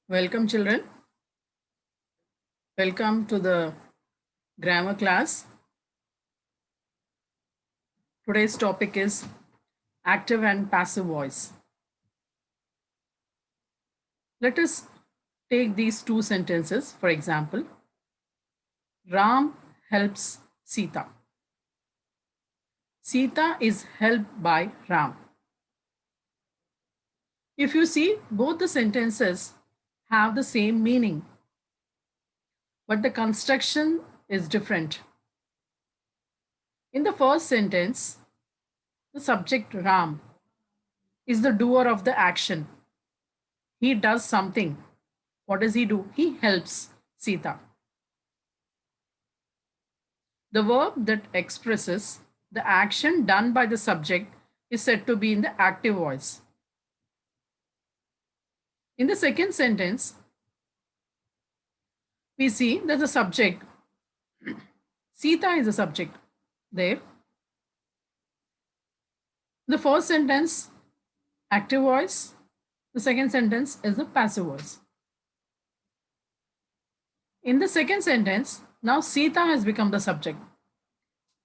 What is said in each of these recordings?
Welcome, children. Welcome to the grammar class. Today's topic is active and passive voice. Let us take these two sentences. For example, Ram helps Sita. Sita is helped by Ram. If you see, both the sentences have the same meaning, but the construction is different. In the first sentence, the subject Ram is the doer of the action. He does something. What does he do? He helps Sita. The verb that expresses the action done by the subject is said to be in the active voice. In the second sentence, we see that the subject, Sita is the subject there. The first sentence, active voice. The second sentence is the passive voice. In the second sentence, now Sita has become the subject.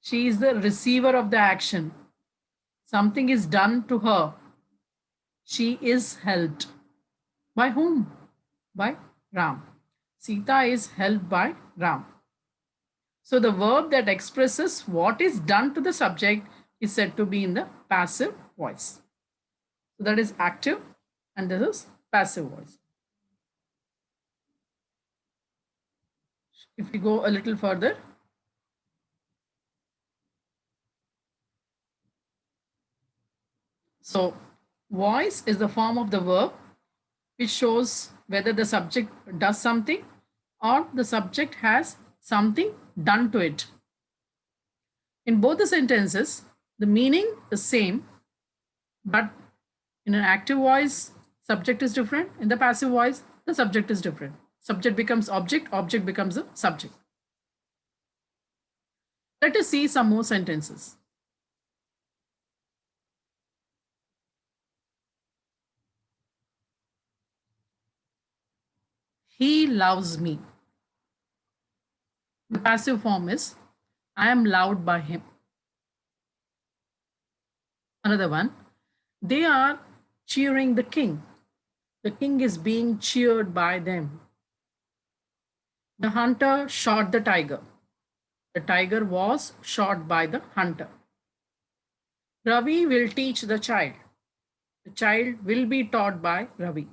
She is the receiver of the action. Something is done to her. She is helped. By whom? By Ram. Sita is helped by Ram. So the verb that expresses what is done to the subject is said to be in the passive voice. So that is active and this is passive voice. If we go a little further, so voice is the form of the verb which shows whether the subject does something or the subject has something done to it. In both the sentences, the meaning is same, but in an active voice, subject is different. In the passive voice, the subject is different. Subject becomes object, object becomes a subject. Let us see some more sentences. He loves me. The passive form is I am loved by him. Another one, they are cheering the king. The king is being cheered by them. The hunter shot the tiger. The tiger was shot by the hunter. Ravi will teach the child. The child will be taught by Ravi.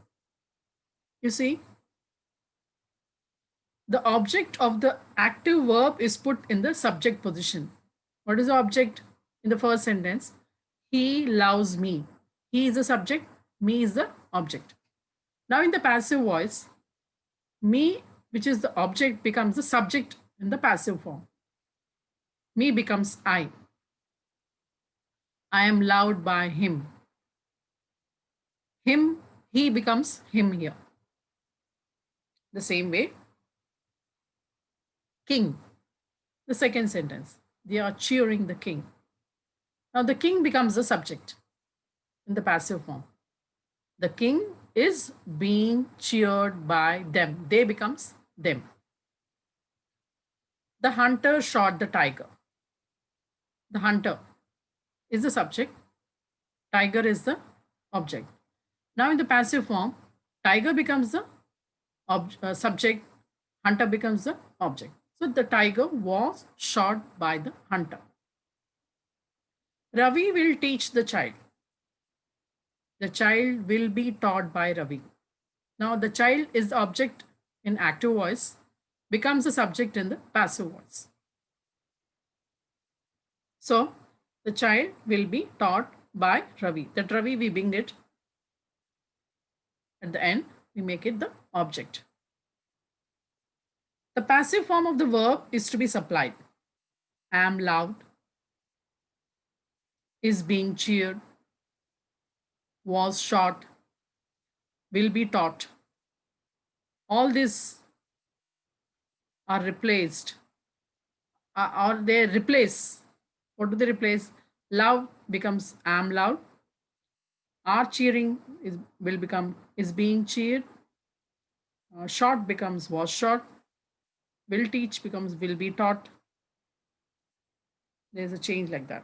You see, the object of the active verb is put in the subject position. What is the object in the first sentence? He loves me. He is the subject, me is the object. Now in the passive voice, me, which is the object, becomes the subject in the passive form. Me becomes I. I am loved by him. Him, he becomes him here. The same way, king, the second sentence, they are cheering the king. Now the king becomes the subject in the passive form. The king is being cheered by them. They becomes them. The hunter shot the tiger. The hunter is the subject. Tiger is the object. Now in the passive form, tiger becomes the subject. Hunter becomes the object. So the tiger was shot by the hunter. Ravi will teach the child. The child will be taught by Ravi. Now the child is the object in active voice, becomes the subject in the passive voice. So the child will be taught by Ravi. That Ravi, we bring it at the end, we make it the object. The passive form of the verb is to be supplied. Am loved, is being cheered, was shot, will be taught. All these are replaced, or they replace. What do they replace? Love becomes am loved. Are cheering will become is being cheered. Short becomes was shot. Will teach becomes will be taught. There's a change like that.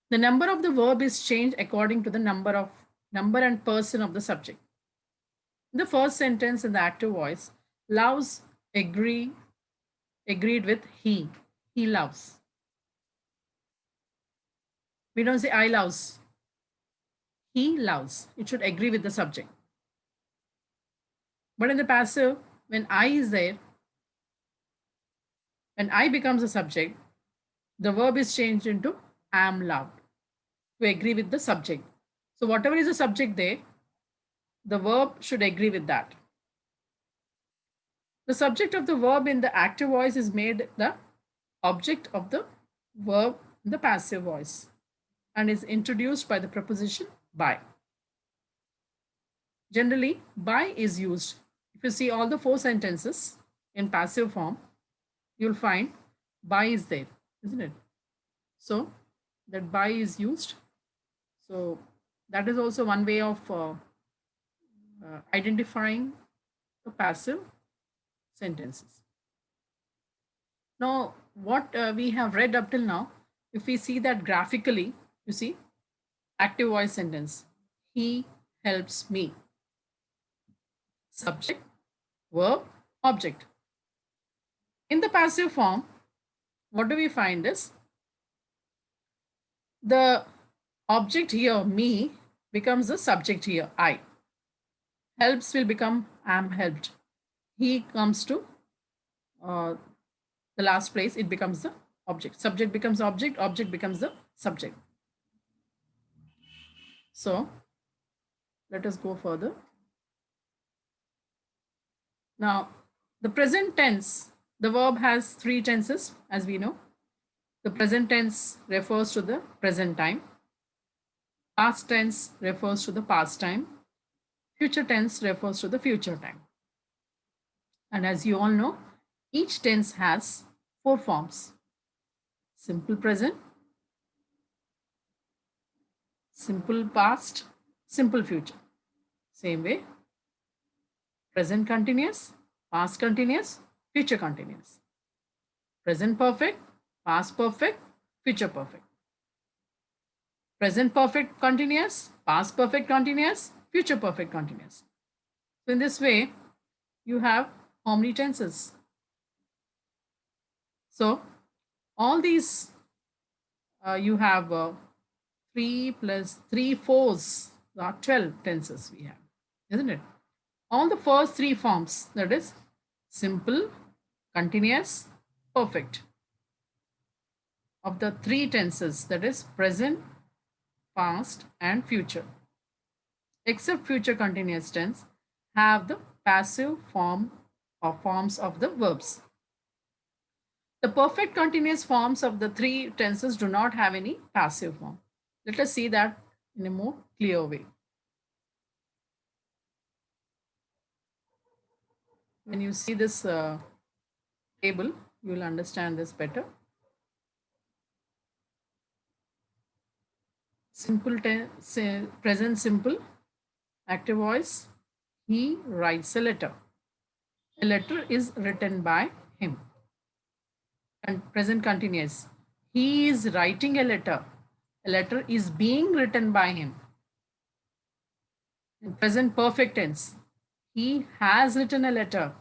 The number of the verb is changed according to the number and person of the subject. In the first sentence in the active voice, loves agreed with he. He loves. We don't say I loves. He loves. It should agree with the subject. But in the passive, when I is there, when I becomes a subject, the verb is changed into am loved to agree with the subject. So whatever is the subject there, the verb should agree with that. The subject of the verb in the active voice is made the object of the verb in the passive voice and is introduced by the preposition by. Generally, by is used. If you see all the 4 sentences in passive form, you'll find by is there, isn't it? So that by is used. So that is also one way of identifying the passive sentences. Now, what we have read up till now, if we see that graphically, you see, active voice sentence, he helps me. Subject, verb, object. In the passive form, what do we find is the object here, me, becomes the subject here, I. Helps will become am helped. He comes to the last place, it becomes the object. Subject becomes object, object becomes the subject. So let us go further. Now, the present tense, the verb has 3 tenses, as we know. The present tense refers to the present time. Past tense refers to the past time. Future tense refers to the future time. And as you all know, each tense has 4 forms. Simple present, simple past, simple future. Same way, present continuous, past continuous, future continuous. Present perfect, past perfect, future perfect. Present perfect continuous, past perfect continuous, future perfect continuous. So in this way, you have how many tenses? So all these you have 3 plus 3 fours, 12 tenses we have, isn't it? All the first 3 forms, that is simple, continuous, perfect, of the 3 tenses, that is present, past and future, except future continuous tense, have the passive form or forms of the verbs. The perfect continuous forms of the 3 tenses do not have any passive form. Let us see that in a more clear way. When you see this table, you will understand this better. Simple present simple, active voice, he writes a letter. A letter is written by him. And present continuous, he is writing a letter. A letter is being written by him. In present perfect tense, he has written a letter.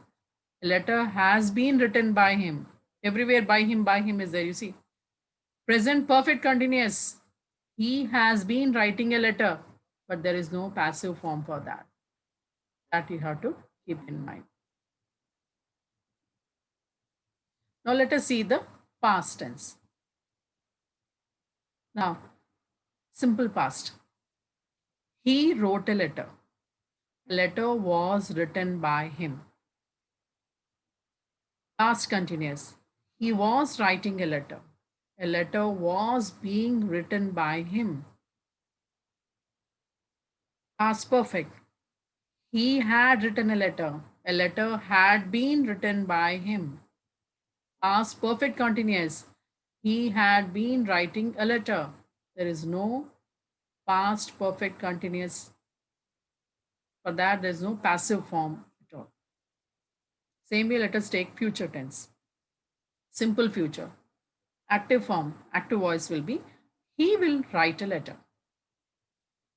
A letter has been written by him. Everywhere by him is there, you see. Present perfect continuous, he has been writing a letter, but there is no passive form for that. That you have to keep in mind. Now let us see the past tense. Now, simple past. He wrote a letter. A letter was written by him. Past continuous. He was writing a letter. A letter was being written by him. Past perfect. He had written a letter. A letter had been written by him. Past perfect continuous. He had been writing a letter. There is no past perfect continuous. For that, there is no passive form. Same way, let us take future tense. Simple future. Active form, active voice will be, he will write a letter.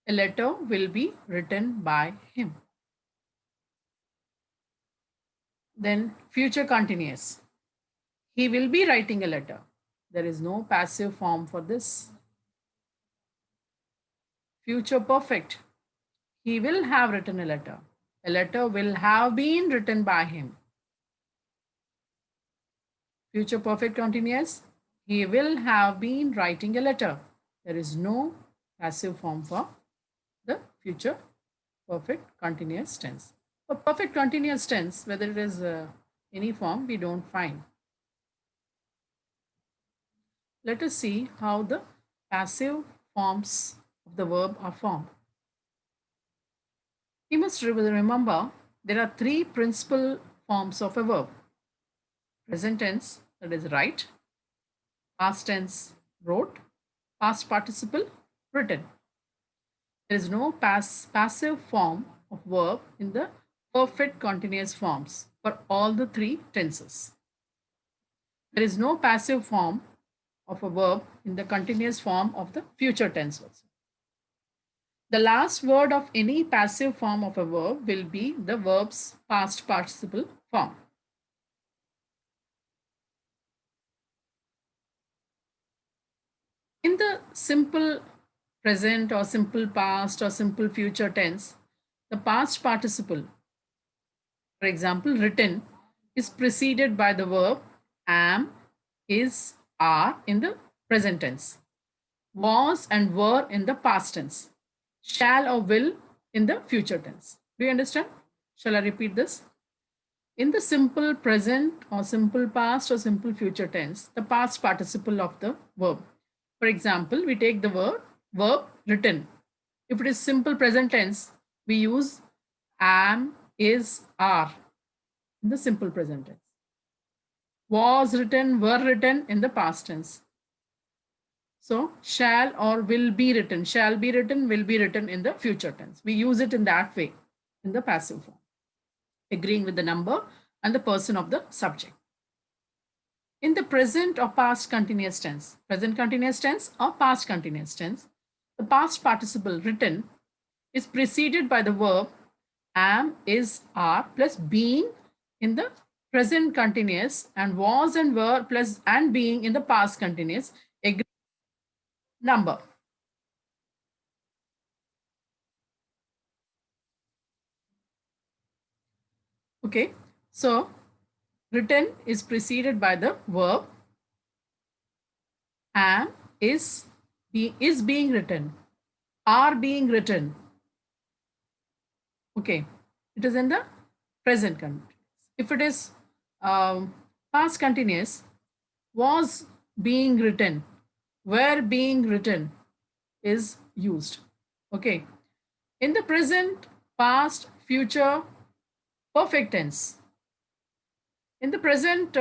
A letter will be written by him. Then future continuous. He will be writing a letter. There is no passive form for this. Future perfect. He will have written a letter. A letter will have been written by him. Future perfect continuous. He will have been writing a letter. There is no passive form for the future perfect continuous tense. For perfect continuous tense, whether it is any form, we don't find. Let us see how the passive forms of the verb are formed. You must remember there are three principal forms of a verb. Present tense, that is write. Past tense, wrote. Past participle, written. There is no passive form of verb in the perfect continuous forms for all the three tenses. There is no passive form of a verb in the continuous form of the future tense also. The last word of any passive form of a verb will be the verb's past participle form. In the simple present or simple past or simple future tense, the past participle, for example, written, is preceded by the verb am, is, are in the present tense, was and were in the past tense, shall or will in the future tense. Do you understand? Shall I repeat this? In the simple present or simple past or simple future tense, the past participle of the verb. For example, we take the verb written. If it is simple present tense, we use am, is, are in the simple present tense. Was written, were written in the past tense. So shall or will be written, shall be written, will be written in the future tense. We use it in that way in the passive form, agreeing with the number and the person of the subject. In the present or past continuous tense, present continuous tense or past continuous tense, the past participle written is preceded by the verb am, is, are plus being in the present continuous and was and were plus and being in the past continuous, number. Okay, so written is preceded by the verb am, is being written, are being written. Okay, it is in the present continuous. If it is past continuous, was being written, were being written is used. Okay, in the present, past, future, perfect tense. In the present